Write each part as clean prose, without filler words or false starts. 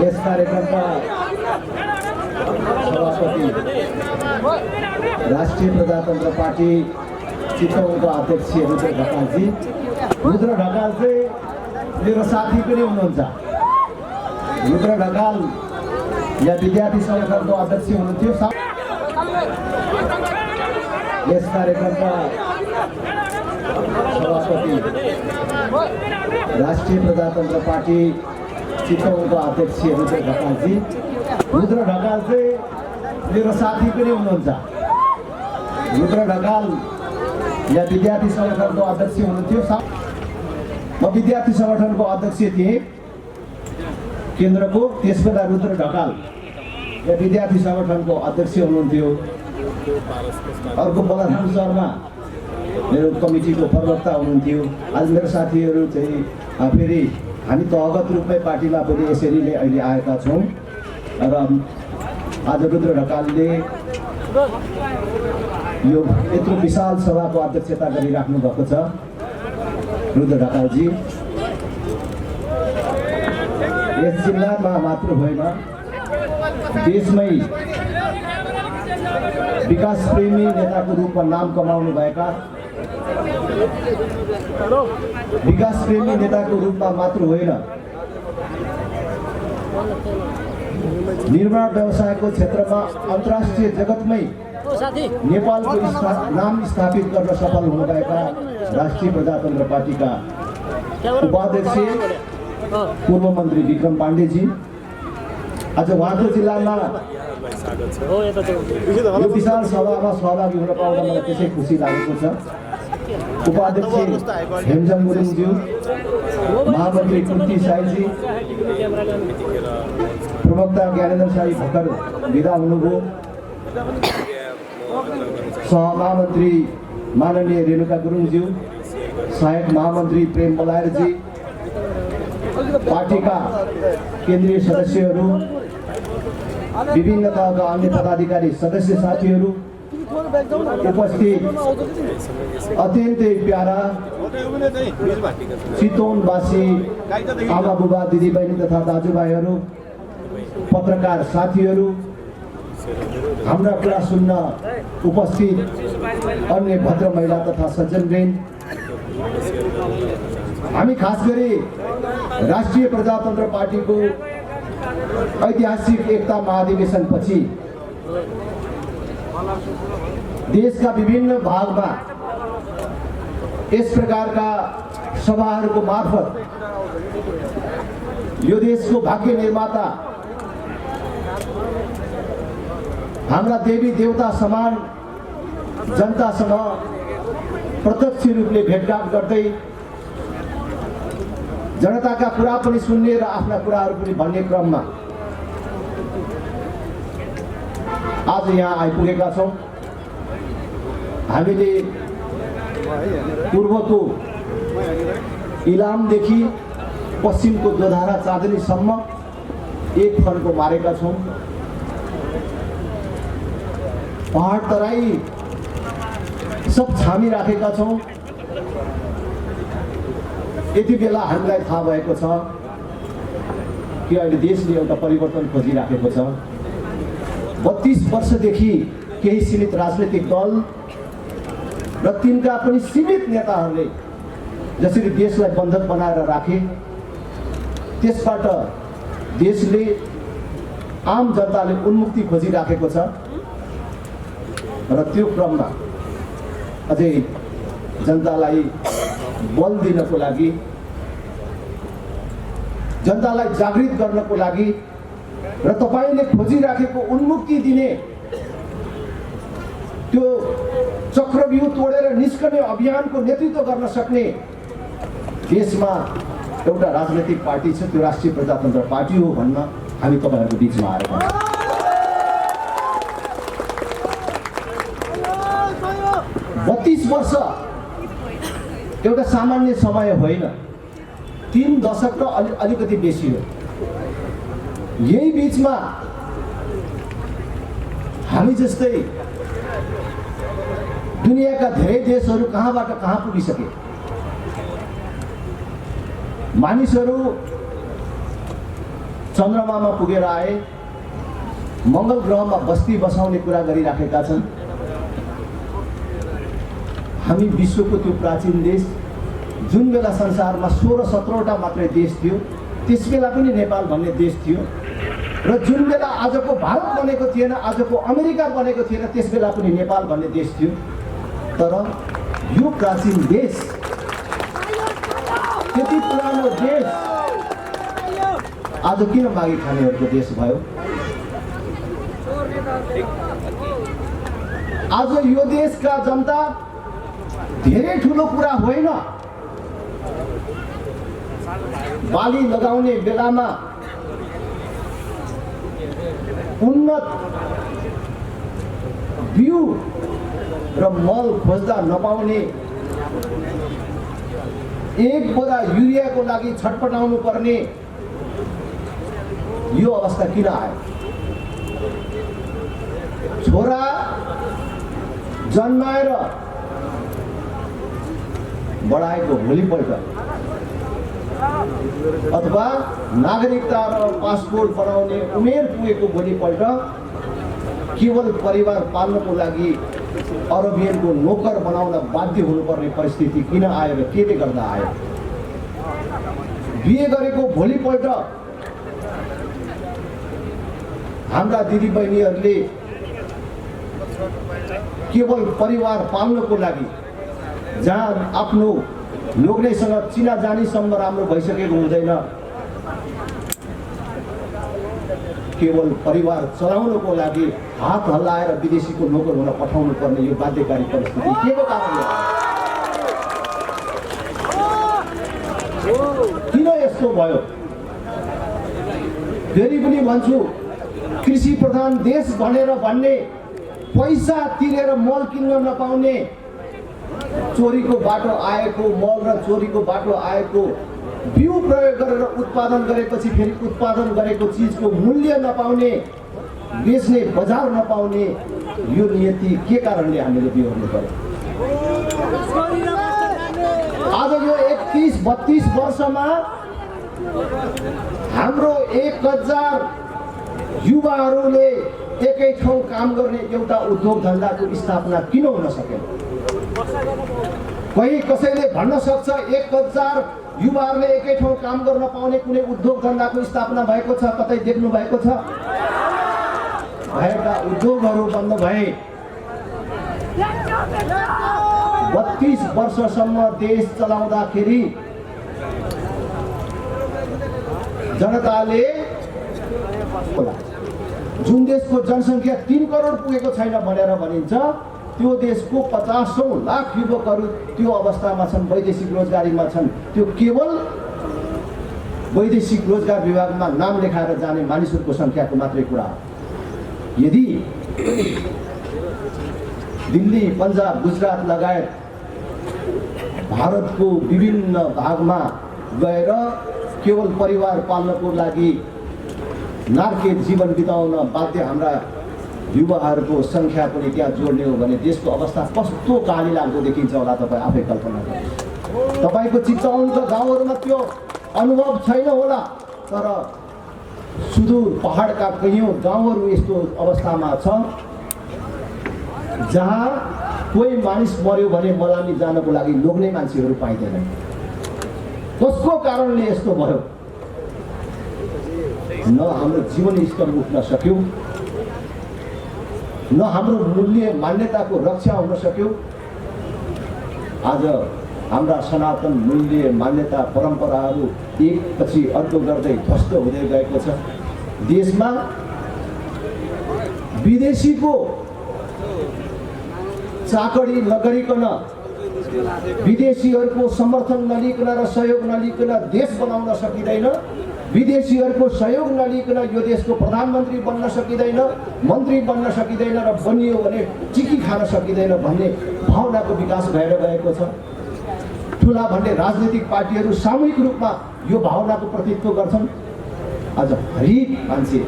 यस कार्यक्रमका सभापति राष्ट्रिय प्रजातन्त्र पार्टी चितवनको अध्यक्ष रुद्र ढकालजी। रुद्र ढकाल चाहिँ मेरो साथी पनि हुनुहुन्छ। रुद्र ढकाल या विद्यार्थी सङ्गठनको अध्यक्ष हुनुहुन्थ्यो। यस कार्यक्रमका सभापति राष्ट्रिय प्रजातन्त्र पार्टी चितवनको अध्यक्ष रुद्र ढकालजी। रुद्र ढकाल चाहिँ मेरो साथी पनि हुनुहुन्छ। रुद्र ढकाल या विद्यार्थी सङ्गठनको अध्यक्ष हुनुहुन्थ्यो। म विद्यार्थी सङ्गठनको अध्यक्ष थिएँ केन्द्रको। त्यसबेला रुद्र ढकाल या विद्यार्थी सङ्गठनको अध्यक्ष हुनुहुन्थ्यो। अर्को बलराम शर्मा मेरो कमिटीको प्रवक्ता हुनुहुन्थ्यो। आज मेरो साथीहरू चाहिँ फेरि हामी तहगत रूपमै पार्टीमा पनि यसरी नै अहिले आएका छौँ र आज रुद्र ढकालले यो यत्रो विशाल सभाको अध्यक्षता गरिराख्नु भएको छ। रुद्र ढकालजी यस जिल्लामा मात्र होइन देशमै विकास प्रेमी नेताको रूपमा नाम कमाउनु भएका, विकास प्रेमी नेताको रूपमा मात्र होइन निर्माण व्यवसायको क्षेत्रमा अन्तर्राष्ट्रिय जगतमै नेपालको नाम स्थापित गर्न सफल हुनुभएका राष्ट्रिय प्रजातन्त्र पार्टीका उपाध्यक्ष पूर्व मन्त्री विक्रम पाण्डेजी आज उहाँको जिल्लामा यो विशाल सभामा सहभागी हुन पाउँदा मलाई त्यसै खुसी लागेको छ। उपाध्यक्ष हेमजङ गुरुङज्यू, महामन्त्री कुन्ती साईजी, प्रवक्ता ज्ञानेन्द्र साई भर्खर विदा हुनुभयो, सहमहामन्त्री माननीय रेणुका गुरुङज्यू, सहायक महामन्त्री प्रेम बलायरजी, पार्टीका केन्द्रीय सदस्यहरू, विभिन्न तहका अन्य पदाधिकारी सदस्य साथीहरू उपस्थित, अत्यन्तै प्यारा चितवनवासी आमा बुबा दिदीबहिनी तथा दाजुभाइहरू, पत्रकार साथीहरू, हाम्रा कुरा सुन्न उपस्थित अन्य भद्र महिला तथा सज्जनवृन्द, हामी खास गरी राष्ट्रिय प्रजातन्त्र पार्टीको ऐतिहासिक एकता महाधिवेशनपछि देशका विभिन्न भागमा यस प्रकारका सभाहरूको मार्फत यो देशको भाग्य निर्माता हाम्रा देवी देवता समान जनतासँग प्रत्यक्ष रूपले भेटघाट गर्दै जनताका कुरा पनि सुन्ने र आफ्ना कुराहरू पनि भन्ने क्रममा आज यहाँ आइपुगेका छौँ। हामीले पूर्वको इलामदेखि पश्चिमको दोधारा चाँदनीसम्म एक फन्को मारेका छौँ। पहाड तराई सब छामिराखेका छौँ। यति बेला हामीलाई थाहा भएको छ कि अहिले देशले एउटा परिवर्तन खोजिराखेको छ। 32 वर्षदेखि केही सीमित राजनैतिक दल र तिनका पनि सीमित नेताहरूले जसरी देशलाई बन्धक बनाएर राखे, त्यसबाट देशले आम जनताले उन्मुक्ति खोजिराखेको छ र त्यो क्रममा अझै जनतालाई बल दिनको लागि, जनतालाई जागृत गर्नको लागि र तपाईले खोजिराखेको उन्मुक्ति दिने त्यो चक्रव्यूह तोडेर निस्कने अभियानको नेतृत्व गर्न सक्ने देशमा एउटा राजनैतिक पार्टी छ। त्यो राष्ट्रिय प्रजातन्त्र पार्टी हो भन्न हामी तपाईहरुको बीचमा आएका छौँ। 32 वर्ष एउटा सामान्य समय होइन, 3 दशक र अलिकति बेसी हो। यही बीचमा हामी जस्तै दुनियाँका धेरै देशहरू कहाँबाट कहाँ पुगिसके। मानिसहरू चन्द्रमामा पुगेर आए, मङ्गल ग्रहमा बस्ती बसाउने कुरा गरिराखेका छन्। हामी विश्वको त्यो प्राचीन देश, जुन बेला संसारमा 16-17वटा मात्रै देश थियो, त्यस बेला पनि नेपाल भन्ने देश थियो, र जुन बेला आजको भारत बनेको थिएन, आजको अमेरिका बनेको थिएन, त्यस बेला पनि नेपाल भन्ने देश थियो। तर यो प्राचीन देश, त्यति पुरानो देश आज किन मागी खानेहरूको देश भयो? आज यो देशका जनता धेरै ठुलो कुरा होइन, बाली लगाउने बेलामा उन्नत बिउ र मल खोज्दा नपाउने, एक बोरा युरियाको लागि छटपटाउनु पर्ने यो अवस्था किन आयो? छोरा जन्माएर बढाएको भोलिपल्ट अथवा नागरिकता र पासपोर्ट बनाउने उमेर पुगेको भोलिपल्ट केवल परिवार पाल्नको लागि अरबियनको नोकर बनाउन बाध्य हुनुपर्ने परिस्थिति किन आयो र केले गर्दा आयो? बिहे गरेको भोलिपल्ट हाम्रा दिदीबहिनीहरूले केवल परिवार पाल्नको लागि, जहाँ आफ्नो लोग्नेसँग चिनाजानीसम्म राम्रो भइसकेको हुँदैन, केवल परिवार चलाउनको लागि हात हल्लाएर विदेशीको नोकर हुन पठाउनु पर्ने यो बाध्यकारी परिस्थिति केको कारणले किन यस्तो भयो? फेरि पनि भन्छु, कृषि प्रधान देश भनेर भन्ने, पैसा तिरेर मल किन्न नपाउने, चोरीको बाटो आएको मल र चोरीको बाटो आएको बिउ प्रयोग गरेर उत्पादन गरेपछि फेरि उत्पादन गरेको चिजको मूल्य नपाउने, बेच्ने बजार नपाउने, यो नियति के कारणले हामीले बिहोर्नु पर्यो? आज यो 31-32 वर्षमा हाम्रो 1000 युवाहरूले एकै ठाउँ काम गर्ने एउटा उद्योग धन्दाको स्थापना किन हुन सकेन? कोही कसैले भन्न सक्छ 1000 युवाहरूले एकै ठाउँ काम गर्न पाउने कुनै उद्योग धन्दाको स्थापना भएको छ? कतै देख्नु भएको छ? भएका उद्योगहरू बन्द भए। 32 वर्षसम्म देश चलाउँदाखेरि जनताले जुन देशको जनसङ्ख्या 3 करोड पुगेको छैन भनेर भनिन्छ, त्यो देशको 50औं लाख युवकहरू त्यो अवस्थामा छन्, वैदेशिक रोजगारीमा छन्। त्यो केवल वैदेशिक रोजगार विभागमा नाम लेखाएर जाने मानिसहरूको सङ्ख्याको मात्रै कुरा हो। यदि दिल्ली, पन्जाब, गुजरात लगायत भारतको विभिन्न भागमा गएर केवल परिवार पाल्नको लागि नारकीय जीवन बिताउन बाध्य हाम्रा युवाहरूको सङ्ख्या पनि त्यहाँ जोड्ने हो भने देशको अवस्था कस्तो काली लाग्दो देखिन्छ होला, तपाईँ आफै कल्पना गर्नुहोस्। तपाईँको चिच्चाउनको गाउँहरूमा त्यो अनुभव छैन होला, तर सुदूर पहाडका कैयौँ गाउँहरू यस्तो अवस्थामा छ जहाँ कोही मानिस मर्यो भने मलामी जानको लागि लोग्ने मान्छेहरू पाइँदैन। कसको कारणले यस्तो भयो? न हाम्रो जीवन स्तर उठ्न सक्यो, न हाम्रो मूल्य मान्यताको रक्षा हुन सक्यो। आज हाम्रा सनातन मूल्य मान्यता परम्पराहरू एकपछि अर्को गर्दै ध्वस्त हुँदै गएको छ। देशमा विदेशीको चाकडी नगरिकन, विदेशीहरूको समर्थन नलिकन र सहयोग नलिकन देश बनाउन सकिँदैन। विदेशीहरूको सहयोग नलिकन यो देशको प्रधानमन्त्री बन्न सकिँदैन, मन्त्री बन्न सकिँदैन, र बनियो भने चिकी खान सकिँदैन भन्ने भावनाको विकास भएर गएको छ। ठुला भन्ने राजनीतिक पार्टीहरू सामूहिक रूपमा यो भावनाको प्रतिनिधित्व गर्छन्। आज हरेक मान्छे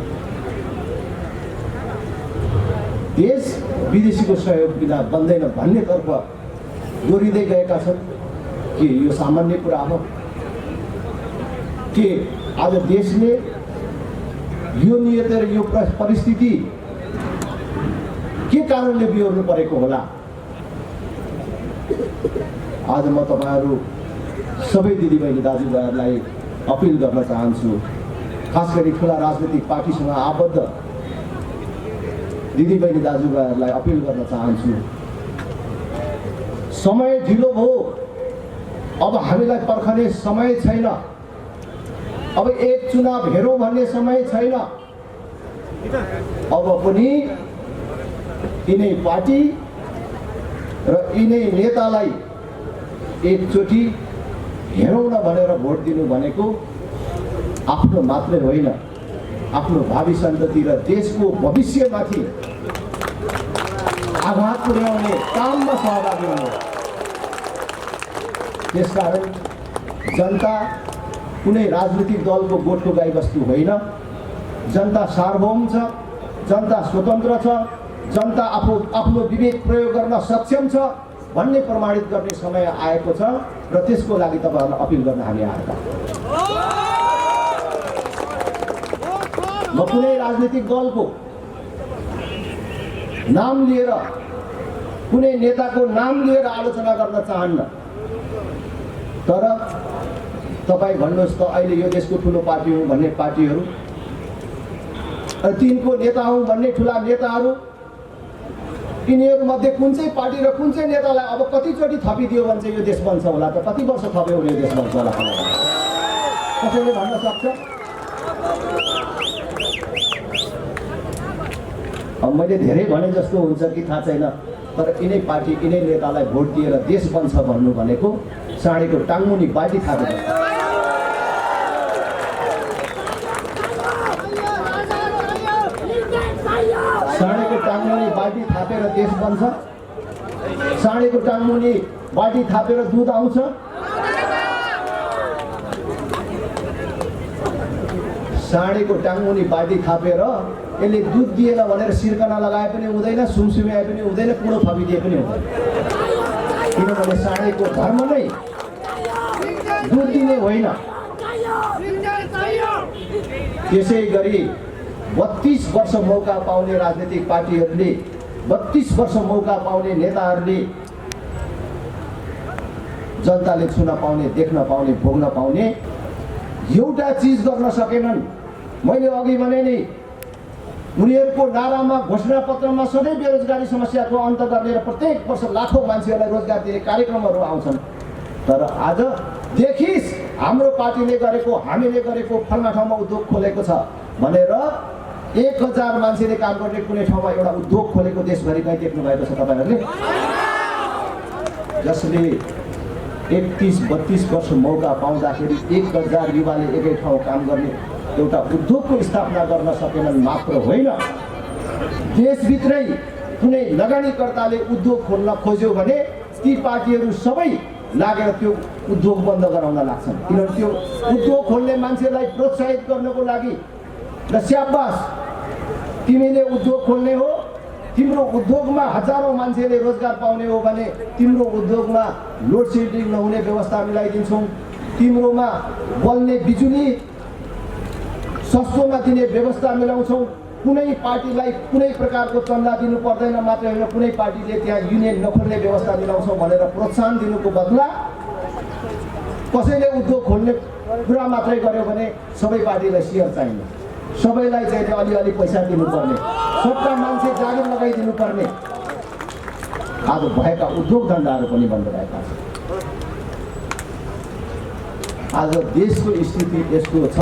देश विदेशीको सहयोग बिना बन्दैन भन्नेतर्फ दोहोरिँदै गएका छन्। के यो सामान्य कुरा हो? के आज देशले यो नियत र यो परिस्थिति के कारणले बिहोर्नु परेको होला। आज म तपाईहरु सबै दिदीबहिनी दाजुभाइहरूलाई अपिल गर्न चाहन्छु, खास गरी ठुला राजनीतिक पार्टीसँग आबद्ध दिदीबहिनी दाजुभाइहरूलाई अपिल गर्न चाहन्छु, समय ढिलो भयो, अब हामीलाई पर्खने समय छैन, अब एक चुनाव हेरौँ भन्ने समय छैन। अब पनि यिनै पार्टी र यिनै नेतालाई एकचोटि हेरौँ न भनेर भोट दिनु भनेको आफ्नो मात्रै होइन, आफ्नो भावी सन्तति र देशको भविष्यमाथि आघात पुर्याउने काममा सहभागी हुनु। त्यसकारण जनता कुनै राजनीतिक दलको गोठको गाईबस्तु होइन, जनता सार्वभौम छ, जनता स्वतन्त्र छ, जनता आफ्नो विवेक प्रयोग गर्न सक्षम छ भन्ने प्रमाणित गर्ने समय आएको छ र त्यसको लागि तपाईहरुलाई अपिल गर्न हामी आएका। म कुनै राजनीतिक दलको नाम लिएर, कुनै नेताको नाम लिएर आलोचना गर्न चाहन्न, तर तपाई भन्नुहोस् त अहिले यो देशको ठुलो पार्टी हो भन्ने पार्टीहरू र तिनको नेता हुँ भन्ने ठुला नेताहरू, यिनीहरू मध्ये कुन चाहिँ पार्टी र कुन चाहिँ नेतालाई अब कतिचोटि थपिदियो भने चाहिँ यो देश बन्छ होला त? कति वर्ष थप्यो भने यो देश बन्छ होला? कसैले भन्न सक्छ? अब मैले धेरै भने जस्तो हुन्छ कि थाहा छैन, तर यिनै पार्टी यिनै नेतालाई भोट दिएर देश बन्छ भन्नु भनेको साँडेको टाङमुनि बाल्टी थापेको। साँडेको टाङमुनि बाल्टी थापेर देश बन्छ? साँडेको टाङमुनि बाल्टी थापेर दुध आउँछ? साँडेको टाङमुनि बाल्टी थापेर यसले दुध दिएन भनेर सिर्कना लगाए पनि हुँदैन, सुमसुम्याए पनि हुँदैन, कुँडो थपिदिए पनि हुँदैन। किनभने साँडेको धर्म नै दुध दिने होइन। त्यसै गरी 32 वर्ष मौका पाउने राजनीतिक पार्टीहरूले, 32 वर्ष मौका पाउने नेताहरूले जनताले छुन पाउने, देख्न पाउने, भोग्न पाउने एउटा चीज गर्न सकेनन्। मैले अघि भने नि उनीहरूको नारामा, घोषणा पत्रमा सधैँ बेरोजगारी समस्याको अन्त गर्ने र प्रत्येक वर्ष लाखौं मान्छेहरूलाई रोजगार दिने कार्यक्रमहरू आउँछन्, तर आज देखिस् हाम्रो पार्टीले गरेको, हामीले गरेको फल्ना ठाउँमा उद्योग खोलेको छ भनेर 1000 मान्छेले काम गर्ने कुनै ठाउँमा एउटा उद्योग खोलेको देशभरि कहीँ देख्नु भएको छ तपाईहरुले? जसले 31-32 वर्ष मौका पाउँदाखेरि 1000 युवाले एकै ठाउँ काम गर्ने एउटा उद्योगको स्थापना गर्न सकेनन् मात्र होइन, देशभित्रै कुनै लगानीकर्ताले उद्योग खोल्न खोज्यो भने ती पार्टीहरू सबै लागेर त्यो उद्योग बन्द गराउन लाग्छन्। किनभने त्यो उद्योग खोल्ने मान्छेलाई प्रोत्साहित गर्नको लागि र स्याबास तिमीले उद्योग खोल्ने हो, तिम्रो उद्योगमा हजारौं मान्छेले रोजगार पाउने हो भने तिम्रो उद्योगमा लोड सेडिङ नहुने व्यवस्था मिलाइदिन्छौँ, तिम्रोमा बल्ने बिजुली सस्तोमा दिने व्यवस्था मिलाउँछौँ, कुनै पार्टीलाई कुनै प्रकारको चन्दा दिनु पर्दैन मात्र होइन, कुनै पार्टीले त्यहाँ युनियन नखोल्ने व्यवस्था मिलाउँछौँ भनेर प्रोत्साहन दिनुको बदला कसैले उद्योग खोल्ने कुरा मात्रै गर्यो भने सबै पार्टीलाई सेयर चाहिन्छ, सबैलाई चाहिँ अलिअलि पैसा दिनुपर्ने, सबका मान्छे जागिर लगाइदिनु पर्ने। आज भएका उद्योग धन्दाहरू पनि बन्द भएका छन्। आज देशको स्थिति यस्तो छ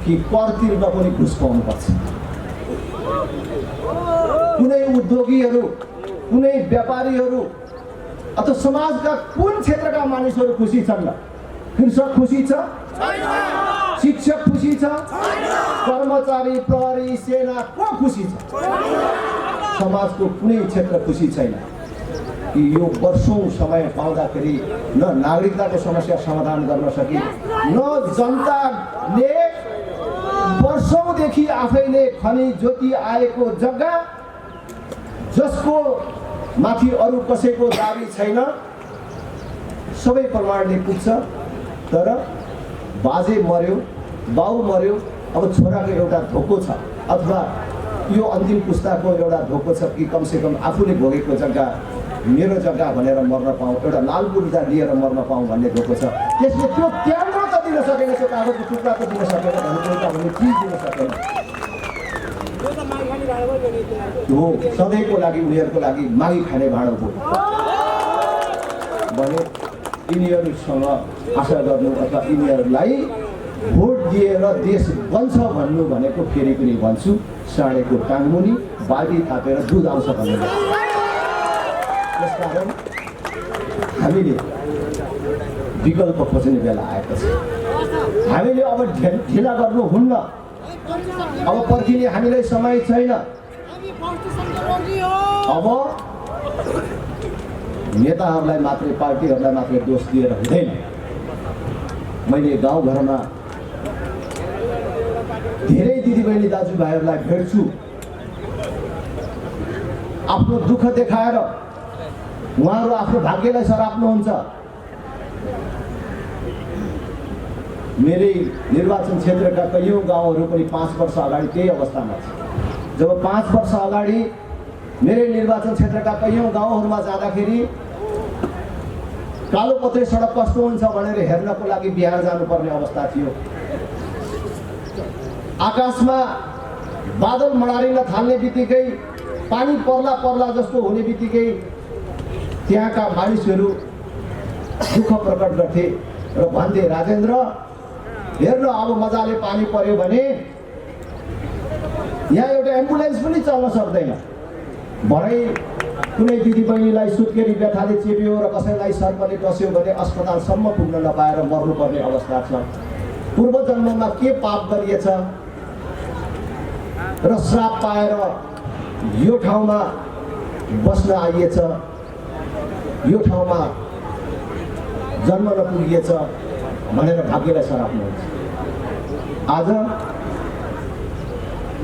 कि कर तिर्न पनि घुस पाउनुपर्छ। कुनै उद्योगीहरू, कुनै व्यापारीहरू अथवा समाजका कुन क्षेत्रका मानिसहरू खुसी छन् र? कृषक खुसी छ? शिक्षक खुसी छ? कर्मचारी, प्रहरी, सेना को खुसी छ? समाजको कुनै क्षेत्र खुसी छैन। कि यो वर्षौं समय पाउँदाखेरि न नागरिकताको समस्या समाधान गर्न सके, न जनताले वर्षौंदेखि आफैले खनी ज्योति आएको जग्गा जसको माथि अरू कसैको दाबी छैन, सबै प्रमाणले पुग्छ, तर बाजे मर्यो, बाउ मर्यो, अब छोराको एउटा धोको छ अथवा यो अन्तिम पुस्ताको एउटा धोको छ कि कमसेकम आफूले भोगेको जग्गा मेरो जग्गा भनेर मर्न पाऊँ, एउटा लाल बुर्जा लिएर मर्न पाऊँ भन्ने धोको छ। त्यसले त्यो त्याम्रो त दिन सकेन, त्यो कागजको टुक्रा त दिन सकेन, भन्ने चिज दिन सकेन। हो सधैँको लागि उनीहरूको लागि मागी खाने भाँडो हो भने यिनीहरूसँग आशा गर्नु अथवा यिनीहरूलाई भोट दिएर देश बन्छ भन्नु भनेको फेरि पनि भन्छु, साँडेको टाङमुनि बाल्टी थापेर दुध आउँछ भन्ने। त्यसकारण हामीले विकल्प खोज्ने बेला आएको छ। हामीले अब ढिला गर्नुहुन्न, अब पर्खिने हामीलाई समय छैन। अब नेताहरूलाई मात्रै पार्टीहरूलाई मात्रै दोष दिएर हुँदैन। मैले गाउँघरमा धेरै दिदीबहिनी दाजुभाइहरूलाई भेट्छु, आफ्नो दुःख देखाएर उहाँहरू आफ्नो भाग्यलाई सराप्नुहुन्छ। मेरै निर्वाचन क्षेत्रका कैयौँ गाउँहरू पनि 5 वर्ष अगाडि त्यही अवस्थामा छ। जब 5 वर्ष अगाडि मेरै निर्वाचन क्षेत्रका कैयौँ गाउँहरूमा जाँदाखेरि कालोपत्रे सडक कस्तो हुन्छ भनेर हेर्नको लागि बिहार जानुपर्ने अवस्था थियो। आकाशमा बादल मडारिन थाल्ने बित्तिकै पानी पर्ला पर्ला जस्तो हुने बित्तिकै त्यहाँका मानिसहरू दुःख प्रकट गर्थे र भन्थे, राजेन्द्र हेर्न अब मजाले पानी पर्यो भने यहाँ एउटा एम्बुलेन्स पनि चल्न सक्दैन। भरै कुनै दिदीबहिनीलाई सुत्केरी व्यथाले चेप्यो र कसैलाई सर्पले टस्यो भने अस्पतालसम्म पुग्न नपाएर मर्नुपर्ने अवस्था छ। पूर्व जन्ममा के पाप गरिएछ र श्राप पाएर यो ठाउँमा बस्न आइएछ, यो ठाउँमा जन्म नपुगिएछ भनेर भाग्यलाई सराप्नुहुन्छ। आज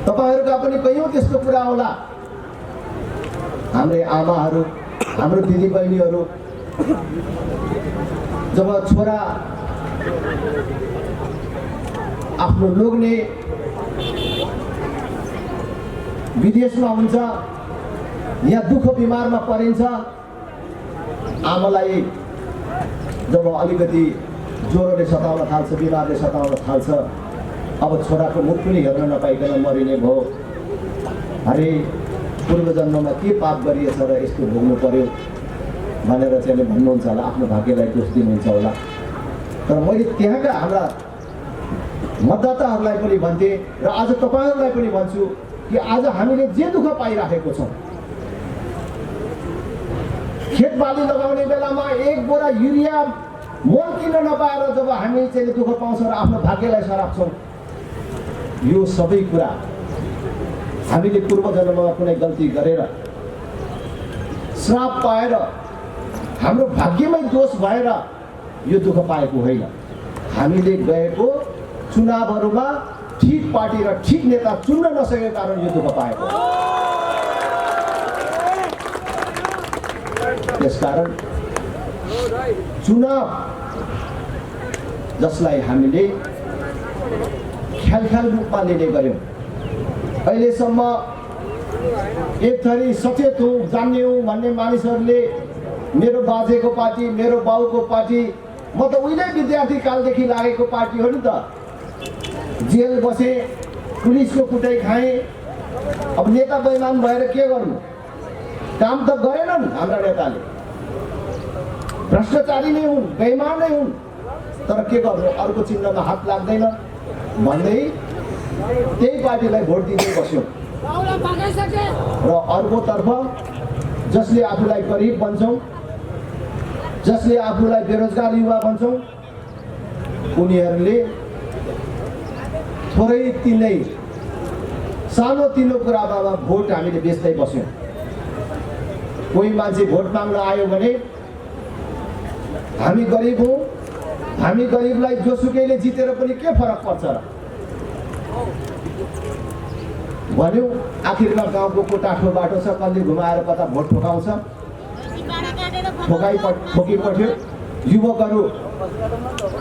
तपाईँहरूका पनि कैयौँ त्यस्तो कुरा होला। हाम्रै आमाहरू, हाम्रो दिदीबहिनीहरू जब छोरा आफ्नो लोग्ने विदेशमा हुन्छ, यहाँ दुःख बिमारमा परिन्छ, आमालाई जब अलिकति ज्वरोले सताउन थाल्छ, बिमारले सताउन थाल्छ, अब छोराको मुख पनि हेर्न नपाइकन मरिने भयो। अरे पूर्व जन्ममा के पाप गरिएछ र यस्तो भोग्नु पर्यो भनेर चाहिँ भन्नुहुन्छ होला, आफ्नो भाग्यलाई दोष दिनुहुन्छ होला। तर मैले त्यहाँका हाम्रा मतदाताहरूलाई पनि भन्थे र आज तपाईँहरूलाई पनि भन्छु कि आज हामीले जे दुःख पाइराखेको छौँ, खेतबाली लगाउने बेलामा 1 बोरा युरिया मोल किन्न नपाएर जब हामी चाहिँ दुःख पाउँछौँ र आफ्नो भाग्यलाई सराप्छौँ, यो सबै कुरा हामीले पूर्व जन्ममा कुनै गल्ती गरेर श्राप पाएर हाम्रो भाग्यमै दोष भएर यो दुःख पाएको होइन। हामीले गएको चुनावहरूमा ठिक पार्टी र ठिक नेता चुन्न नसकेको कारण यो दुःख पाएको। त्यसकारण चुनाव जसलाई हामीले ख्याल रूपमा लिने गऱ्यौँ, अहिलेसम्म एक थरी सचेत हौँ, जान्ने हौँ भन्ने मानिसहरूले मेरो बाजेको पार्टी, मेरो बाउको पार्टी, म त उहिले विद्यार्थी कालदेखि लागेको पार्टी हो नि त। जेल बसे, पुलिसको कुटाइ खाएँ, अब नेता बेइमान भएर के गर्नु? काम त गरेनन् हाम्रा नेताले, भ्रष्टाचारी नै हुन्, बेइमान नै हुन्, तर के गर्नु, अर्को चिन्हमा हात लाग्दैन भन्दै त्यही पार्टीलाई भोट दिँदै बस्यो। र अर्कोतर्फ जसले आफूलाई गरिब भन्छौँ, जसले आफूलाई बेरोजगार युवा भन्छौँ, उनीहरूले थोरै तिनै सानो तिनो कुरामा भोट हामीले बेच्दै बस्यौँ। कोही मान्छे भोट माग्न आयो भने हामी गरिब हौँ, हामी गरिबलाई जोसुकैले जितेर पनि के फरक पर्छ र भन्यो। आखिरमा गाउँको कोटाठो बाटो छ, कसले घुमाएर कता भोट ठोकाउँछ, ठोकिपठ्यो। युवकहरू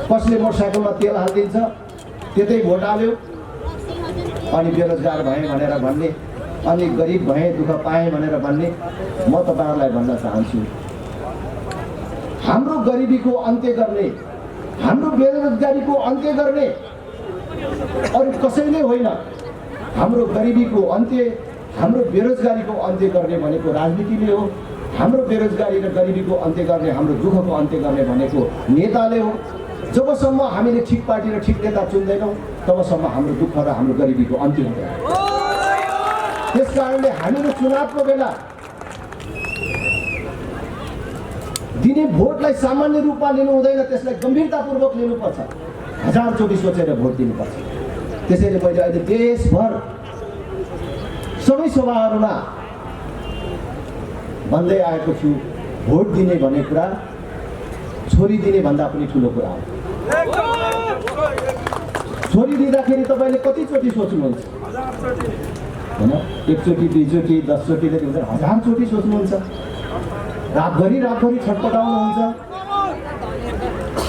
कसले मोटरसाइकलमा तेल हालिदिन्छ, त्यतै भोट हाल्यो। अनि बेरोजगार भएँ भनेर भन्ने, अनि गरिब भएँ दुःख पाएँ भनेर भन्ने, म तपाईँहरूलाई भन्न चाहन्छु, हाम्रो गरिबीको अन्त्य गर्ने, हाम्रो बेरोजगारीको अन्त्य गर्ने अरू कसैले होइन। हाम्रो गरिबीको अन्त्य, हाम्रो बेरोजगारीको अन्त्य गर्ने भनेको राजनीतिले हो। हाम्रो बेरोजगारी र गरिबीको अन्त्य गर्ने, हाम्रो दुःखको अन्त्य गर्ने भनेको नेताले हो। जबसम्म हामीले ठिक पार्टी र ठिक नेता चुन्दैनौँ तबसम्म हाम्रो दुःख र हाम्रो गरिबीको अन्त्य हुँदैन। त्यस कारणले हामीले चुनावको बेला दिने भोटलाई सामान्य रूपमा लिनु हुँदैन, त्यसलाई गम्भीरतापूर्वक लिनुपर्छ, हजारचोटि सोचेर भोट दिनुपर्छ। त्यसैले मैले अहिले देशभर सबै सभाहरूमा भन्दै आएको छु, भोट दिने भन्ने कुरा छोरी दिने भन्दा पनि ठुलो कुरा हो। छोरी दिँदाखेरि तपाईँले कतिचोटि सोच्नुहुन्छ होइन? एकचोटि, दुईचोटि, 10 चोटिले दिँदैन, 1000 चोटि सोच्नुहुन्छ। रातभरि छटपटाउनुहुन्छ।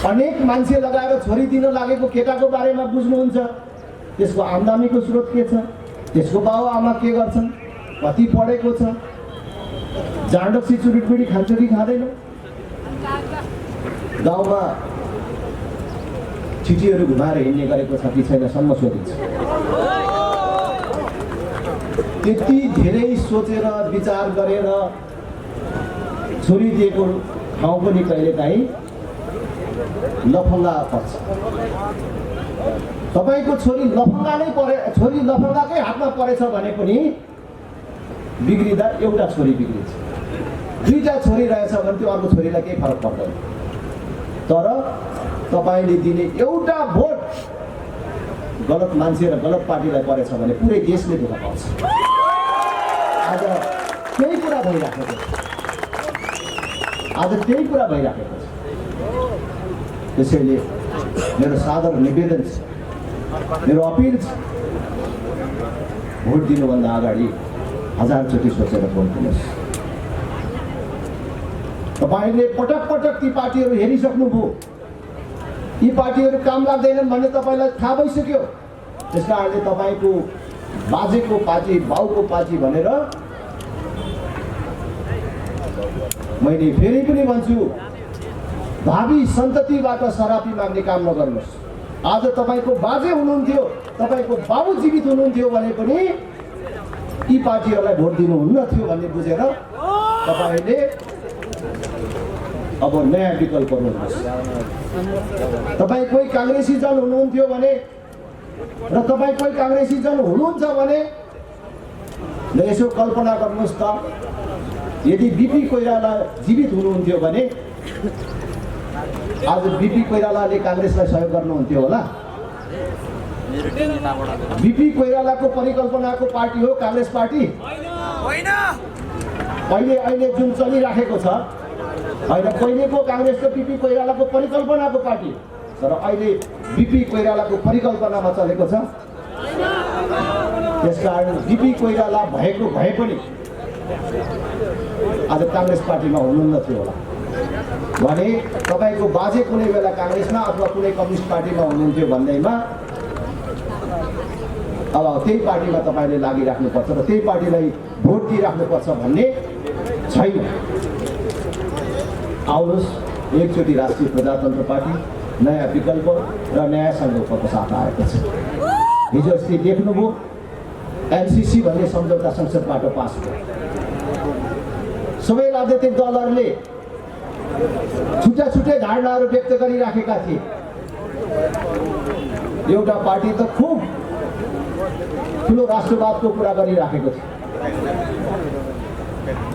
अनेक मान्छे लगाएर छोरी दिन लागेको केटाको बारेमा बुझ्नुहुन्छ। त्यसको आम्दानीको स्रोत के छ, त्यसको बाउ आमा के गर्छन्, कति पढेको छ, जाँडक्सी चुरिटबिडी खान्छ कि खाँदैन। गाउँमा चिठीहरू घुमाएर हिँड्ने गरेको छ कि छैन सम्म सोधिन्छ। त्यति धेरै सोचेर विचार गरेर छोरी दिएको ठाउँ पनि कहिलेकाहीँ लफङ्गा पर्छ। तपाईँको छोरी लफङ्गाकै हातमा परेछ भने पनि बिग्रिँदा एउटा छोरी बिग्रिन्छ, दुईटा छोरी रहेछ भने त्यो अर्को छोरीलाई केही फरक पर्दैन। तर तपाईँले दिने एउटा भोट गलत मान्छे र गलत पार्टीलाई परेछ भने पुरै देशले दुःख पाउँछ। आज त्यही कुरा भइराखेको छ। त्यसैले मेरो सादर निवेदन छ, मेरो अपिल छ, भोट दिनुभन्दा अगाडि 1000चोटि सोचेर भोट दिनुहोस्। तपाईँले पटक पटक ती पार्टीहरू हेरिसक्नुभयो, यी पार्टीहरू काम लाग्दैनन् भन्ने तपाईँलाई थाहा भइसक्यो। त्यस कारणले तपाईँको बाजेको पार्टी, बाउको पार्टी भनेर मैले फेरि पनि भन्छु, भावी सन्ततिबाट सरापी माग्ने काम नगर्नुहोस्। आज तपाईँको बाजे हुनुहुन्थ्यो, तपाईँको बाबु जीवित हुनुहुन्थ्यो भने पनि यी पार्टीहरूलाई भोट दिनुहुन्न थियो भन्ने बुझेर तपाईँले अब नयाँ विकल्प रोज्नुहोस्। तपाईँ कोही काङ्ग्रेसी जन हुनुहुन्थ्यो भने र तपाईँ कोही काङ्ग्रेसी जन हुनुहुन्छ भने यसो कल्पना गर्नुहोस् त, यदि बिपी कोइराला जीवित हुनुहुन्थ्यो भने आज बिपी कोइरालाले काङ्ग्रेसलाई सहयोग गर्नुहुन्थ्यो होला। बिपी कोइरालाको परिकल्पनाको पार्टी हो काङ्ग्रेस पार्टी होइन। अहिले जुन चलिराखेको छ होइन, पहिलेको काङ्ग्रेस त बिपी कोइरालाको परिकल्पनाको पार्टी, तर अहिले बिपी कोइरालाको परिकल्पनामा चलेको छ। त्यसकारण बिपी कोइराला भएको भए पनि आज काङ्ग्रेस पार्टीमा हुनुहुन्न थियो होला भने तपाईँको बाजे कुनै बेला काङ्ग्रेसमा अथवा कुनै कम्युनिस्ट पार्टीमा हुनुहुन्थ्यो भन्दैमा अब त्यही पार्टीमा तपाईँले लागिराख्नुपर्छ र त्यही पार्टीलाई भोट दिइराख्नुपर्छ भन्ने छैन। आउनुहोस्, एकचोटि राष्ट्रिय प्रजातन्त्र पार्टी नयाँ विकल्प र नयाँ सङ्कल्पको साथ आएको छ। हिजो अस्ति देख्नुभयो, एनसीसी भन्ने सम्झौता संसदबाट पास भयो। सबै राजनीतिक दलहरूले छुट्टा छुट्टै धारणाहरू व्यक्त गरिराखेका थिए। एउटा पार्टी त खुब ठुलो राष्ट्रवादको कुरा गरिराखेको थियो,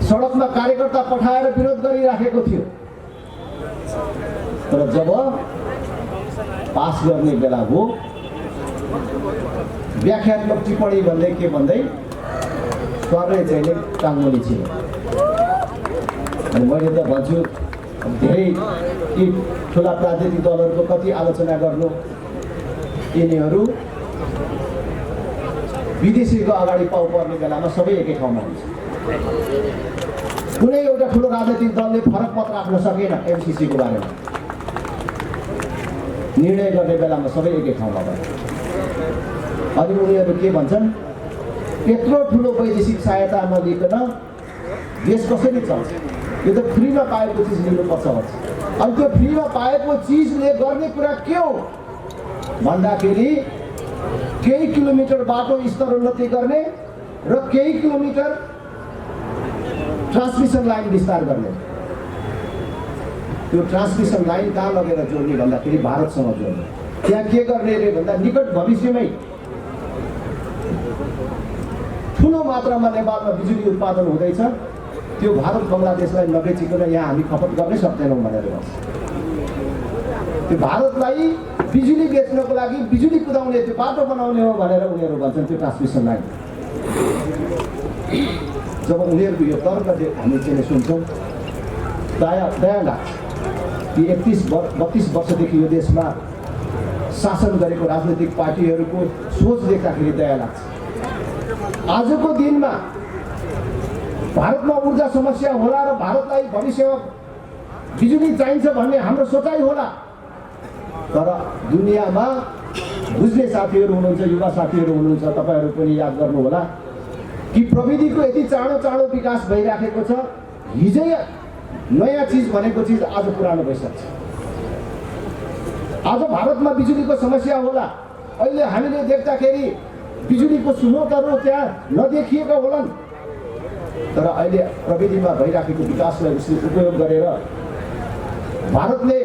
सडकमा कार्यकर्ता पठाएर विरोध गरिराखेको थियो। तर जब पास गर्ने बेला हो, व्याख्यात्मक टिप्पणी भन्दै के भन्दै स्वरै चाहिँ टाङ्गोली छिन्। अनि मैले त भन्छु, धेरै यी ठुला राजनीतिक दलहरूको कति आलोचना गर्नु, यिनीहरू विदेशीको अगाडि पाउ पर्ने बेलामा सबै एकै ठाउँमा हुन्छ। कुनै एउटा ठुलो राजनीतिक दलले फरक मत राख्न सकेन एमसीसीको बारेमा, निर्णय गर्ने बेलामा सबै एकै ठाउँमा भयो। अनि उनीहरू के भन्छन्, यत्रो ठुलो वैदेशिक सहायता नलिकन देश कसरी चल्छ, यो त फ्रीमा पाएको चिज लिनुपर्छ भन्छ। अनि त्यो फ्रीमा पाएको चिजले गर्ने कुरा के हो भन्दाखेरि केही किलोमिटर बाटो स्तरोन्नति गर्ने र केही किलोमिटर ट्रान्समिसन लाइन विस्तार गर्ने। त्यो ट्रान्समिसन लाइन कहाँ लगेर जोड्ने भन्दाखेरि भारतसँग जोड्ने। त्यहाँ के गर्ने रे भन्दा निकट भविष्यमै ठुलो मात्रामा नेपालमा बिजुली उत्पादन हुँदैछ, त्यो भारत बङ्गलादेशलाई नबेचिकन यहाँ हामी खपत गर्नै सक्दैनौँ भनेर भन्छ। त्यो भारतलाई बिजुली बेच्नको लागि बिजुली कुदाउने त्यो बाटो बनाउने हो भनेर उनीहरू भन्छन् त्यो ट्रान्समिसन लाइन। जब उनीहरूको यो तर्क हामी चाहिँ सुन्छौँ, दया लाग्छ कि 32 वर्षदेखि यो देशमा शासन गरेको राजनैतिक पार्टीहरूको सोच देख्दाखेरि दया लाग्छ। आजको दिनमा भारतमा ऊर्जा समस्या होला र भारतलाई भविष्यमा बिजुली चाहिन्छ भन्ने हाम्रो सोचाइ होला, तर दुनियाँमा बुझ्ने साथीहरू हुनुहुन्छ, युवा साथीहरू हुनुहुन्छ, तपाईँहरू पनि याद गर्नुहोला कि प्रविधिको यति चाँडो विकास भइराखेको छ। हिजै नयाँ चिज भनेको चिज आज पुरानो भइसक्छ। आज भारतमा बिजुलीको समस्या होला, अहिले हामीले देख्दाखेरि बिजुलीको स्रोतहरू त्यहाँ नदेखिएका होलान्, तर अहिले प्रविधिमा भइराखेको विकासलाई उपयोग गरेर भारतले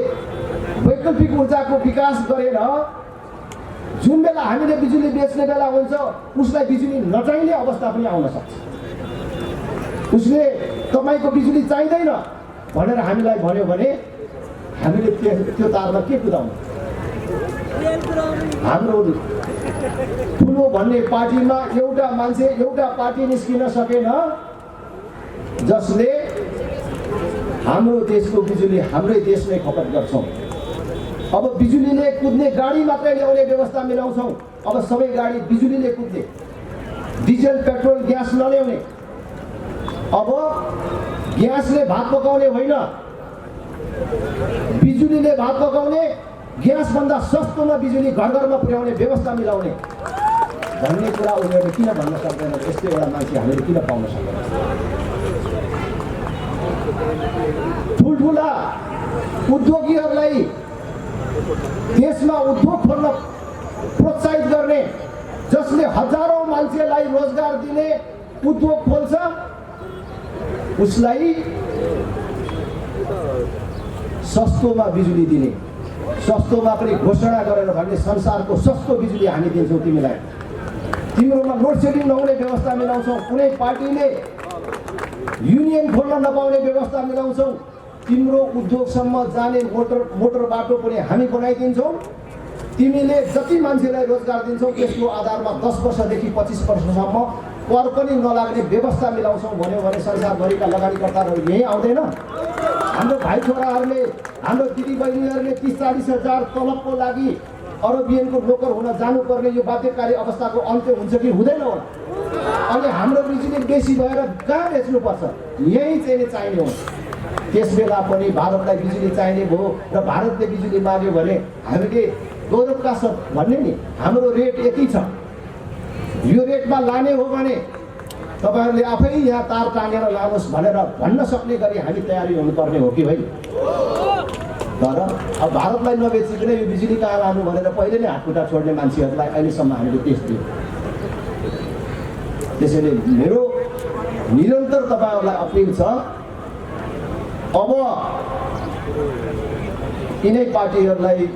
वैकल्पिक ऊर्जाको विकास गरेर जुन बेला हामीले बिजुली बेच्ने बेला हुन्छ उसलाई बिजुली नचाहिने अवस्था पनि आउन सक्छ। उसले तपाईँको बिजुली चाहिँदैन भनेर हामीलाई भन्यो भने हामीले त्यो तारमा के कुदाउनु? हाम्रो ठुलो भन्ने पार्टीमा एउटा मान्छे, एउटा पार्टी निस्किन सकेन जसले हाम्रो देशको बिजुली हाम्रै देशमै खपत गर्छौँ। अब बिजुलीले कुद्ने गाडी मात्रै ल्याउने व्यवस्था मिलाउँछौँ। अब सबै गाडी बिजुलीले कुद्ने, डिजल पेट्रोल ग्यास नल्याउने। अब ग्यासले भात पकाउने होइन, बिजुलीले भात पकाउने, ग्यासभन्दा सस्तोमा बिजुली घर घरमा पुर्याउने व्यवस्था मिलाउने भन्ने कुरा उनीहरूले किन भन्न सक्दैन? यस्तै एउटा मान्छे हामीले किन पाउन सक्दैन? ठुल्ठुला उद्योगीहरूलाई देशमा उद्योग खोल्न प्रोत्साहित गर्ने, जसले हजारौं मान्छेलाई रोजगार दिने उद्योग खोल्छ, उसलाई सस्तोमा बिजुली दिने, सस्तोमा पनि घोषणा गरेर भन्ने संसारको सस्तो बिजुली हामी दिन्छौँ तिमीलाई, तिम्रोमा लोड सेडिङ नहुने व्यवस्था मिलाउँछौँ, कुनै पार्टीले युनियन खोल्न नपाउने व्यवस्था मिलाउँछौँ, तिम्रो उद्योगसम्म जाने मोटर बाटो पनि हामी बनाइदिन्छौँ, तिमीले जति मान्छेलाई रोजगार दिन्छौ त्यसको आधारमा 10 वर्षदेखि 25 वर्षसम्म कर पनि नलाग्ने व्यवस्था मिलाउँछौँ भन्यो भने संसारभरिका लगानीकर्ताहरू यही आउँदैन? हाम्रो भाइ छोराहरूले, हाम्रो दिदीबहिनीहरूले 30-40 हजार तलबको लागि अरबियनको नोकर हुन जानुपर्ने यो बाध्यकारी अवस्थाको अन्त्य हुन्छ कि हुँदैन होला? अनि हाम्रो बिजुली बेसी भएर कहाँ बेच्नुपर्छ? यही चाहिँ चाहिने हो। त्यस बेला पनि भारतलाई बिजुली चाहिने भयो र भारतले बिजुली माग्यो भने हामीले गौरवका साथ भन्ने नि हाम्रो रेट यति छ, यो रेटमा लाने हो भने तपाईहरुले आफै यहाँ तार टाँगेर लानुहोस् भनेर भन्न सक्ने गरी हामी तयारी हुनुपर्ने हो कि होइन? तर अब भारतलाई नबेचिकन यो बिजुली कहाँ लानु भनेर पहिले नै हातखुट्टा छोड्ने मान्छेहरूलाई अहिलेसम्म हामीले टेस्ट दियौँ। त्यसैले मेरो निरन्तर तपाईहरुलाई अपिल छ, अब यिनै पार्टीहरूलाई,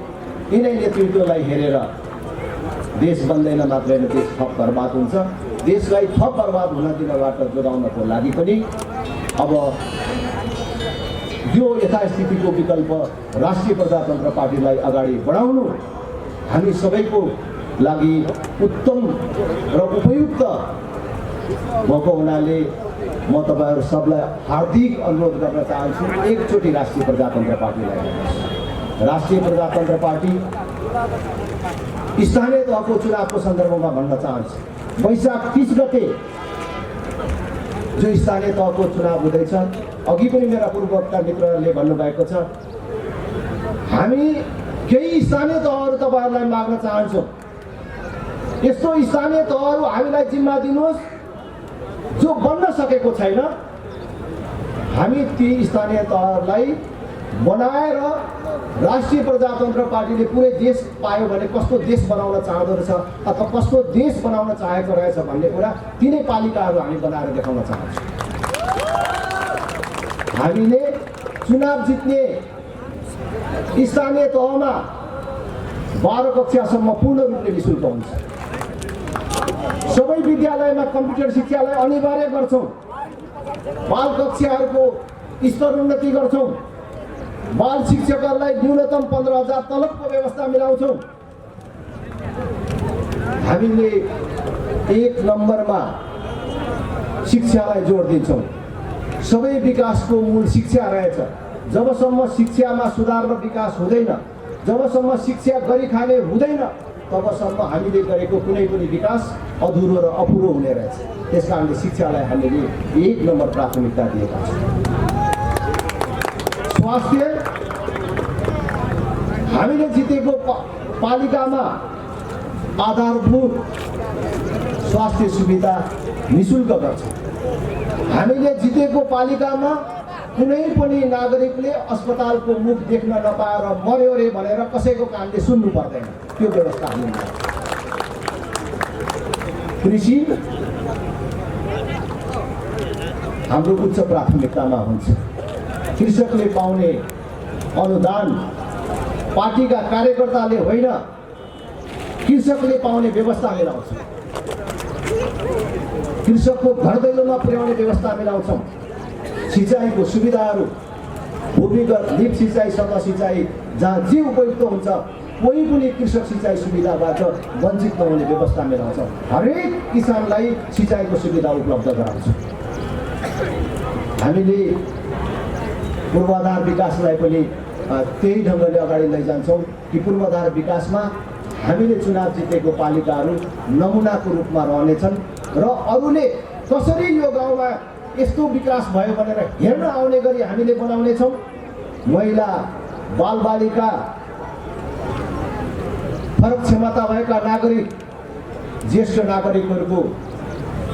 यिनै नेतृत्वलाई हेरेर देश बन्दैन मात्रै देश थप बर्बाद हुन्छ। देशलाई थप बर्बाद हुन दिनबाट जोगाउनको लागि पनि अब यो यथास्थितिको विकल्प राष्ट्रिय प्रजातन्त्र पार्टीलाई अगाडि बढाउनु हामी सबैको लागि उत्तम र उपयुक्त भएको हुनाले म तपाईहरु सबलाई हार्दिक अनुरोध गर्न चाहन्छु, एकचोटि राष्ट्रिय प्रजातन्त्र पार्टीलाई हेर्नुहोस्। राष्ट्रिय प्रजातन्त्र पार्टी स्थानीय तहको चुनावको सन्दर्भमा भन्न चाहन्छु, वैशाख 30 गते जो स्थानीय तहको चुनाव हुँदैछ, अघि पनि मेरा पूर्ववक्ता मित्रहरूले भन्नुभएको छ, हामी केही स्थानीय तहहरू तपाईहरुलाई माग्न चाहन्छौँ। यस्तो स्थानीय तहहरू हामीलाई जिम्मा दिनुहोस् जो बन्न सकेको छैन। हामी ती स्थानीय तहहरूलाई बनाएर राष्ट्रिय प्रजातन्त्र पार्टीले पुरै देश पायो भने कस्तो देश बनाउन चाहँदो रहेछ अथवा कस्तो देश बनाउन चाहेको रहेछ भन्ने कुरा तिनै पालिकाहरू हामी बनाएर देखाउन चाहन्छौँ। हामीले चुनाव जित्ने स्थानीय तहमा 12 कक्षासम्म पूर्ण रूपले निःशुल्क हुन्छ। सबै विद्यालयमा कम्प्युटर शिक्षालाई अनिवार्य गर्छौँ। बाल कक्षाहरूको स्तर उन्नति गर्छौँ। बाल शिक्षकहरूलाई न्यूनतम 15,000 तलबको व्यवस्था मिलाउँछौँ। हामीले 1 नम्बरमा शिक्षालाई जोड दिन्छौँ। सबै विकासको मूल शिक्षा रहेछ। जबसम्म शिक्षामा सुधार र विकास हुँदैन, जबसम्म शिक्षा गरी खाने हुँदैन, तबसम्म हामीले गरेको कुनै पनि विकास अधुरो र अपुरो हुने रहेछ। त्यसकारणले शिक्षालाई हामीले 1 नम्बर प्राथमिकता दिएका छौँ। स्वास्थ्य हामीले जितेको पालिकामा आधारभूत स्वास्थ्य सुविधा निःशुल्क गर्छौँ। हामीले जितेको पालिकामा कुनै पनि नागरिकले अस्पतालको मुख देख्न नपाएर मर्यो रे भनेर कसैको कानले सुन्नु पर्दैन। त्यो व्यवस्था हामीले कृषि हाम्रो उच्च प्राथमिकतामा हुन्छ। कृषकले पाउने अनुदान पार्टीका कार्यकर्ताले होइन, कृषकले पाउने व्यवस्था मिलाउँछ। कृषकको घर दैलोमा पुर्याउने व्यवस्था मिलाउँछौँ। सिँचाइको सुविधाहरू भूमिगत लिफ्ट सिँचाइ, सतह सिँचाइ जहाँ जे उपयुक्त हुन्छ कोही पनि कृषक सिँचाइ सुविधाबाट वञ्चित नहुने व्यवस्था मिलाउँछौँ। हरेक किसानलाई सिँचाइको सुविधा उपलब्ध गराउँछौँ। हामीले पूर्वाधार विकासलाई पनि त्यही ढङ्गले अगाडि लैजान्छौँ कि पूर्वाधार विकासमा हामीले चुनाव जितेको पालिकाहरू नमुनाको रूपमा रहनेछन् र अरूले कसरी यो गाउँमा यस्तो विकास भयो भनेर हेर्न आउने गरी हामीले बनाउनेछौँ। महिला, बालबालिका, फरक क्षमता भएका नागरिक, ज्येष्ठ नागरिकहरूको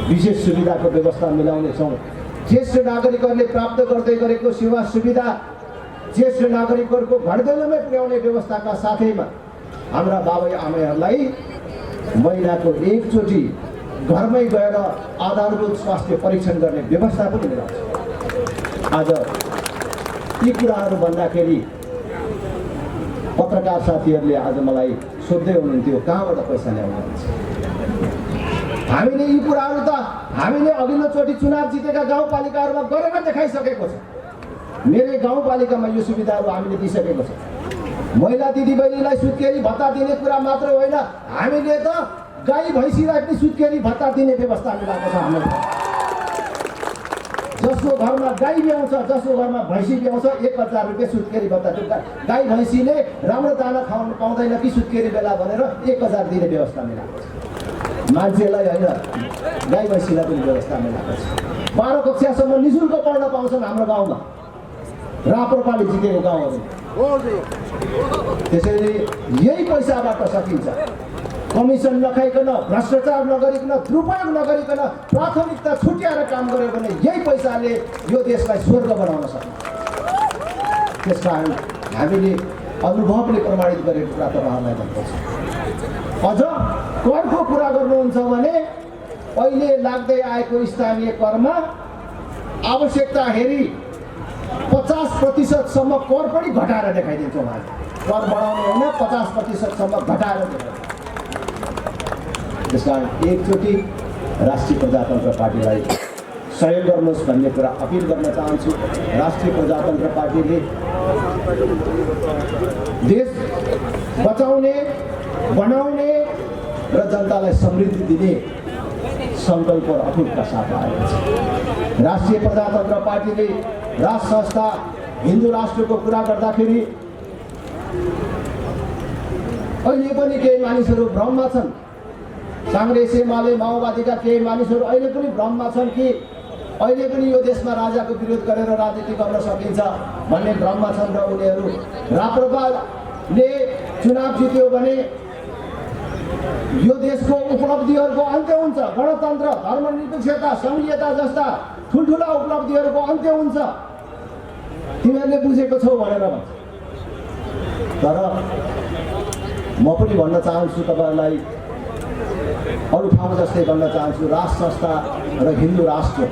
विशेष सुविधाको व्यवस्था मिलाउनेछौँ। ज्येष्ठ नागरिकहरूले प्राप्त गर्दै गरेको सेवा सुविधा ज्येष्ठ नागरिकहरूको घर दैलोमै पुर्याउने व्यवस्थाका साथैमा हाम्रा बाबुआमाहरूलाई महिनाको एकचोटि घरमै गएर आधारभूत स्वास्थ्य परीक्षण गर्ने व्यवस्था पनि मिलाउँछ। आज यी कुराहरू भन्दाखेरि पत्रकार साथीहरूले आज मलाई सोध्दै हुनुहुन्थ्यो कहाँबाट पैसा ल्याउनुहुन्छ। हामीले यी कुराहरू त हामीले अघिल्लोचोटि चुनाव जितेका गाउँपालिकाहरूमा गरेर देखाइसकेको छ। मेरै गाउँपालिकामा यो सुविधाहरू हामीले दिइसकेको छ। महिला दिदीबहिनीलाई सुत्केरी भत्ता दिने कुरा मात्र होइन, हामीले त गाई भैँसीलाई पनि सुत्केरी भत्ता दिने व्यवस्था मिलाएको छ। हाम्रो जसको घरमा गाई ब्याउँछ, जसको घरमा भैँसी ब्याउँछ 1,000 रुपियाँ सुत्केरी भत्ता। त्यो गाई भैँसीले राम्रो दाना खाउनु पाउँदैन कि सुत्केरी बेला भनेर 1,000 दिने व्यवस्था मिलाएको छ। मान्छेलाई होइन, गाई भैँसीलाई पनि व्यवस्था मिलाएको छ। 12 कक्षासम्म निःशुल्क पढ्न पाउँछन् हाम्रो गाउँमा, राप्रपाले जितेको गाउँहरू। त्यसैले यही पैसाबाट सकिन्छ। कमिसन नखाइकन, भ्रष्टाचार नगरिकन, दुरुपयोग नगरिकन प्राथमिकता छुट्याएर काम गर्यो भने यही पैसाले यो देशलाई स्वर्ग बनाउन सकिन्छ। त्यसकारण हामीले अनुभवले प्रमाणित गरेको कुरा तपाईँहरूलाई भन्दछु। अझ करको कुरा गर्नुहुन्छ भने अहिले लाग्दै आएको स्थानीय करमा आवश्यकता हेरी 50% कर पनि घटाएर देखाइदिन्छौँ। हामी कर बढाउने होइन, 50% घटाएर देखाइदिन्छौँ। त्यसकारण एकचोटि राष्ट्रिय प्रजातन्त्र पार्टीलाई सहयोग गर्नुहोस् भन्ने कुरा अपिल गर्न चाहन्छु। राष्ट्रिय प्रजातन्त्र पार्टीले देश बचाउने, बनाउने र जनतालाई समृद्धि दिने सङ्कल्प र अटुटका साथ आएको छ। राष्ट्रिय प्रजातन्त्र पार्टीले राष्ट्र संस्था हिन्दू राष्ट्रको कुरा गर्दाखेरि अहिले पनि केही मानिसहरू भ्रममा छन्। काङ्ग्रेस, एमाले, माओवादीका केही मानिसहरू अहिले पनि भ्रममा छन् कि अहिले पनि यो देशमा राजाको विरोध गरेर राजनीति गर्न सकिन्छ भन्ने भ्रममा छन् र उनीहरू राप्रपाले चुनाव जित्यो भने यो देशको उपलब्धिहरूको अन्त्य हुन्छ। गणतन्त्र, धर्मनिरपेक्षता, सङ्घीयता जस्ता ठुल्ठुला उपलब्धिहरूको अन्त्य हुन्छ। तिमीहरूले बुझेको छौ भनेर भन्छ। तर म पनि भन्न चाहन्छु तपाईँहरूलाई, अरू ठाउँ जस्तै भन्न चाहन्छु, राष्ट्र संस्था र हिन्दू राष्ट्र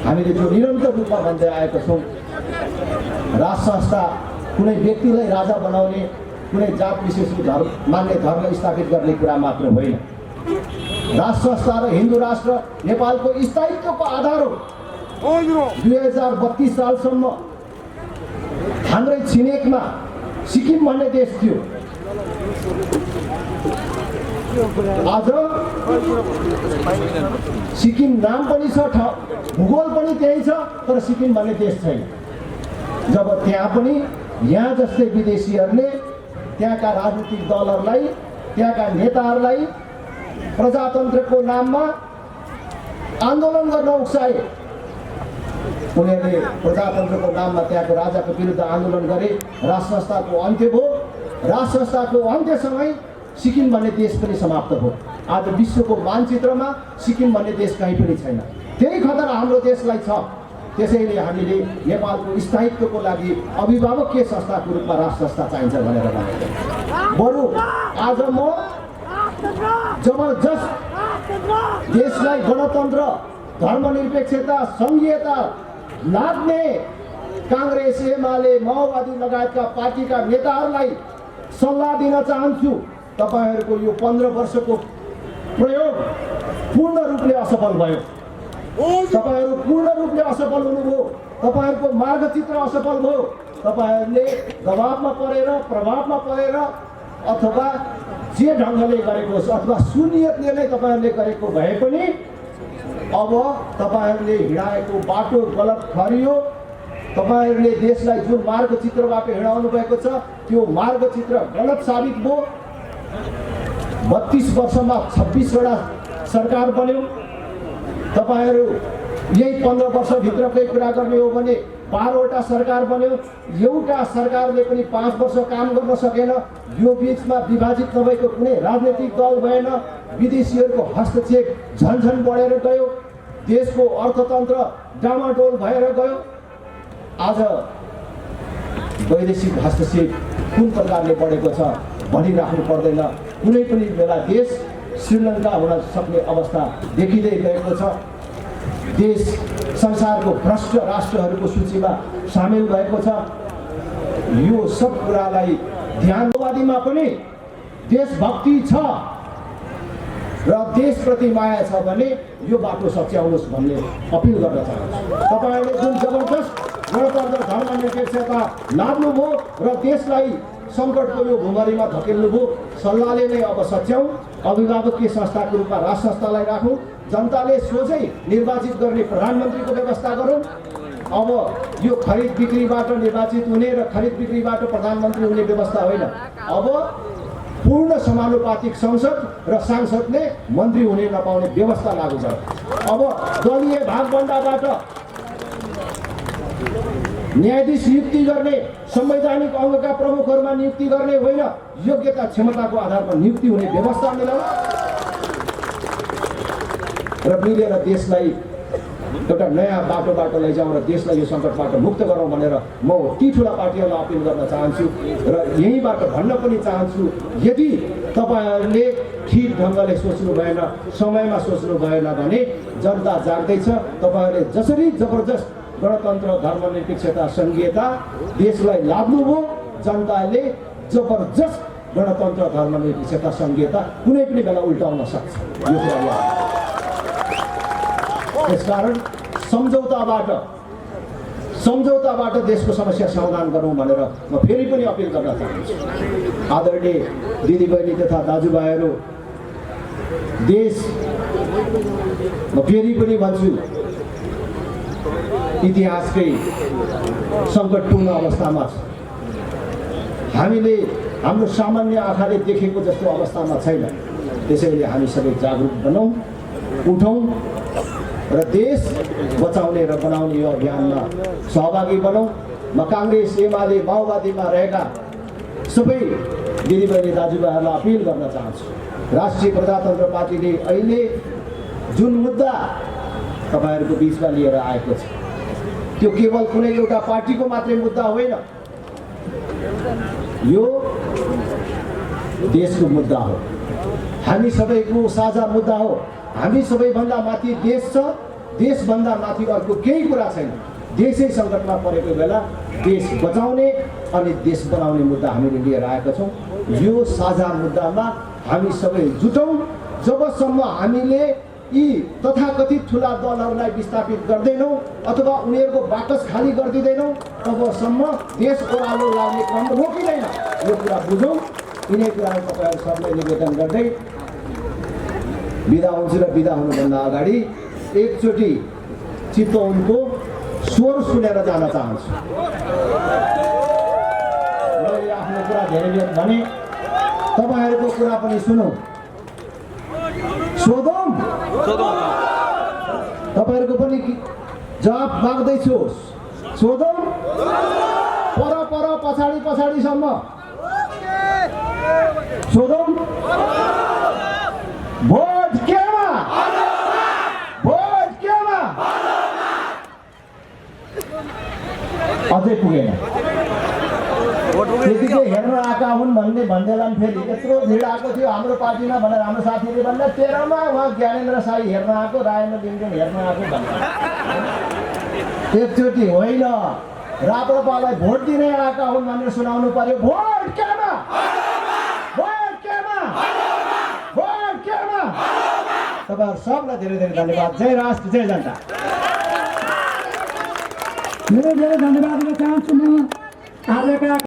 हामीले जो निरन्तर रूपमा भन्दै आएको छौँ, राष्ट्र संस्था कुनै व्यक्तिलाई राजा बनाउने, कुनै जात विशेषको धर्म मान्ने धर्म स्थापित गर्ने कुरा मात्र होइन। राष्ट्र संस्था र हिन्दू राष्ट्र नेपालको स्थायित्वको आधार हो। 2032 सालसम्म हाम्रै छिमेकमा सिक्किम भन्ने देश थियो। आज सिक्किम नाम पनि छ, भूगोल पनि त्यही छ, तर सिक्किम भन्ने देश छैन। जब त्यहाँ पनि यहाँ जस्तै विदेशीहरूले त्यहाँका राजनीतिक दलहरूलाई, त्यहाँका नेताहरूलाई प्रजातन्त्रको नाममा आन्दोलन गर्न उक्साए। उनीहरूले प्रजातन्त्रको नाममा त्यहाँको राजाको विरुद्ध आन्दोलन गरे। राष्ट्र संस्थाको अन्त्य भयो। राष्ट्र संस्थाको अन्त्यसँगै सिक्किम भन्ने देश पनि समाप्त भयो। आज विश्वको मानचित्रमा सिक्किम भन्ने देश कहीँ पनि छैन। त्यही खतरा हाम्रो देशलाई छ। त्यसैले हामीले नेपालको स्थायित्वको लागि अभिभावकीय संस्थाको रूपमा राष्ट्र संस्था चाहिन्छ भनेर भनेको। बरु आज म जबरजस्त देशलाई गणतन्त्र, धर्मनिरपेक्षता, सङ्घीयता लाग्ने काङ्ग्रेस, एमाले, माओवादी लगायतका पार्टीका नेताहरूलाई सल्लाह दिन चाहन्छु। तपाईँहरूको यो 15 वर्षको प्रयोग पूर्ण रूपले असफल भयो। तपाईँहरू पूर्ण रूपले असफल हुनुभयो। तपाईँहरूको मार्गचित्र असफल भयो। तपाईँहरूले दबावमा परेर, प्रभावमा परेर अथवा जे ढङ्गले गरेको छ अथवा सुनियतले नै तपाईँहरूले गरेको भए पनि अब तपाईँहरूले हिँडाएको बाटो गलत ठहरियो। तपाईँहरूले देशलाई जुन मार्गचित्रबाट हिँडाउनु भएको छ त्यो मार्गचित्र गलत साबित भयो। 32 वर्षमा 26वटा सरकार बन्यो। तपाईँहरू यही 15 वर्षभित्रकै कुरा गर्ने हो भने 12वटा सरकार बन्यो। एउटा सरकारले पनि 5 वर्ष काम गर्न सकेन। यो बिचमा विभाजित नभएको कुनै राजनैतिक दल भएन। विदेशीहरूको हस्तक्षेप झन्झन बढेर गयो। देशको अर्थतन्त्र डामाडोल भएर गयो। आज वैदेशिक हस्तक्षेप कुन प्रकारले बढेको छ भनिराख्नु पर्दैन। कुनै पनि बेला देश श्रीलङ्का हुन सक्ने अवस्था देखिँदै गएको छ। देश संसारको भ्रष्ट राष्ट्रहरूको सूचीमा सामेल भएको छ। यो सब कुरालाई ध्यानवादीमा पनि देशभक्ति छ र देशप्रति माया छ भने यो बाटो सच्याउनुहोस् भन्ने अपिल गर्न चाहन्छु। तपाईँहरूले जुन जबरजस्त गणतन्त्र, धर्मनिरपेक्षता लाद्नुभयो र देशलाई सङ्कटको यो भुमरीमा धकेल्नुभयो। सल्लाहले नै अब सच्याउँ। अभिभावकीय संस्थाको रूपमा राष्ट्र संस्थालाई राखौँ। जनताले सोझै निर्वाचित गर्ने प्रधानमन्त्रीको व्यवस्था गरौँ। अब यो खरिद बिक्रीबाट निर्वाचित हुने र खरिद बिक्रीबाट प्रधानमन्त्री हुने व्यवस्था होइन। अब पूर्ण समानुपातिक संसद र सांसदले मन्त्री हुने नपाउने व्यवस्था लागू गर्छ। अब दलीय भागभण्डाबाट न्यायाधीश नियुक्ति गर्ने, संवैधानिक अङ्गका प्रमुखहरूमा नियुक्ति गर्ने होइन, योग्यता क्षमताको आधारमा नियुक्ति हुने व्यवस्था मिलाउँ र मिलेर देशलाई एउटा नयाँ बाटोबाट लैजाउँ र देशलाई यो सङ्कटबाट मुक्त गरौँ भनेर म ती ठुला पार्टीहरूलाई अपिल गर्न चाहन्छु र यहीँबाट भन्न पनि चाहन्छु, यदि तपाईँहरूले ठिक ढङ्गले सोच्नु भएन, समयमा सोच्नु भएन भने जनता जाग्दैछ। तपाईँहरूले जसरी जबरजस्त गणतन्त्र, धर्मनिरपेक्षता, सङ्घीयता देशलाई लाद्नुभयो, जनताले जबरजस्त गणतन्त्र, धर्मनिरपेक्षता, सङ्घीयता कुनै पनि बेला उल्टाउन सक्छ। यो कुरा यसकारण सम्झौताबाट देशको समस्या समाधान गरौँ भनेर म फेरि पनि अपिल गर्न चाहन्छु। आदरणीय दिदीबहिनी तथा दाजुभाइहरू, देश म फेरि पनि भन्छु इतिहासकै सङ्कटपूर्ण अवस्थामा छ। हामीले हाम्रो सामान्य आँखाले देखेको जस्तो अवस्थामा छैन। त्यसैले हामी सबै जागरुक बनौँ, उठौँ र देश बचाउने र बनाउने यो अभियानमा सहभागी बनौँ। म काङ्ग्रेस, एमाले, माओवादीमा रहेका सबै दिदीबहिनी दाजुभाइहरूलाई अपिल गर्न चाहन्छु। राष्ट्रिय प्रजातन्त्र पार्टीले अहिले जुन मुद्दा तपाईँहरूको बिचमा लिएर आएको छ त्यो केवल कुनै एउटा पार्टीको मात्रै मुद्दा होइन, यो देशको मुद्दा हो, हामी सबैको साझा मुद्दा हो। हामी सबैभन्दा माथि देश छ, देशभन्दा माथि अर्को केही कुरा छैन। देशै सङ्कटमा परेको बेला देश बचाउने अनि देश बनाउने मुद्दा हामीले लिएर आएका छौँ। यो साझा मुद्दामा हामी सबै जुटौँ। जबसम्म हामीले यी तथाकथित ठुला दलहरूलाई विस्थापित गर्दैनौँ अथवा उनीहरूको बाकस खाली गरिदिँदैनौँ तबसम्म देश ओह्रालो लाग्ने क्रम रोकिँदैन। यो कुरा बुझौँ। यिनै कुराहरू तपाईँहरू सबलाई निवेदन गर्दै बिदा हुन्छु र बिदा हुनुभन्दा अगाडि एकचोटि चितवनको स्वर सुनेर जान चाहन्छु। मैले आफ्नो कुरा धेरै बेर भने, तपाईँहरूको कुरा पनि सुनौँ। सोधौँ, तपाईँहरूको पनि जवाब माग्दैछु। सोधौँ, पर पर पछाडि पछाडिसम्म सोधौँ। भोट केमा? भोट केमा? अझै पुगेन। त्यतिकै हेर्न आएका हुन् भन्दैला फेरि यत्रो भिड आएको थियो हाम्रो पार्टीमा भनेर हाम्रो साथीले भन्दा 13 मा उहाँ ज्ञानेन्द्र साई हेर्न आएको, राजेन्द्र लिङ्गदेन हेर्न आएको भन्दा एकचोटि होइन, राप्रपालाई भोट दिनै आएका हुन् भनेर सुनाउनु पर्यो। भोट केमा? भोट केमा? भोट केमा? तपाईँहरू सबलाई धेरै धेरै धन्यवाद। जय राष्ट्र, जय जनता। धेरै धेरै धन्यवाद दिन चाहन्छु म आजका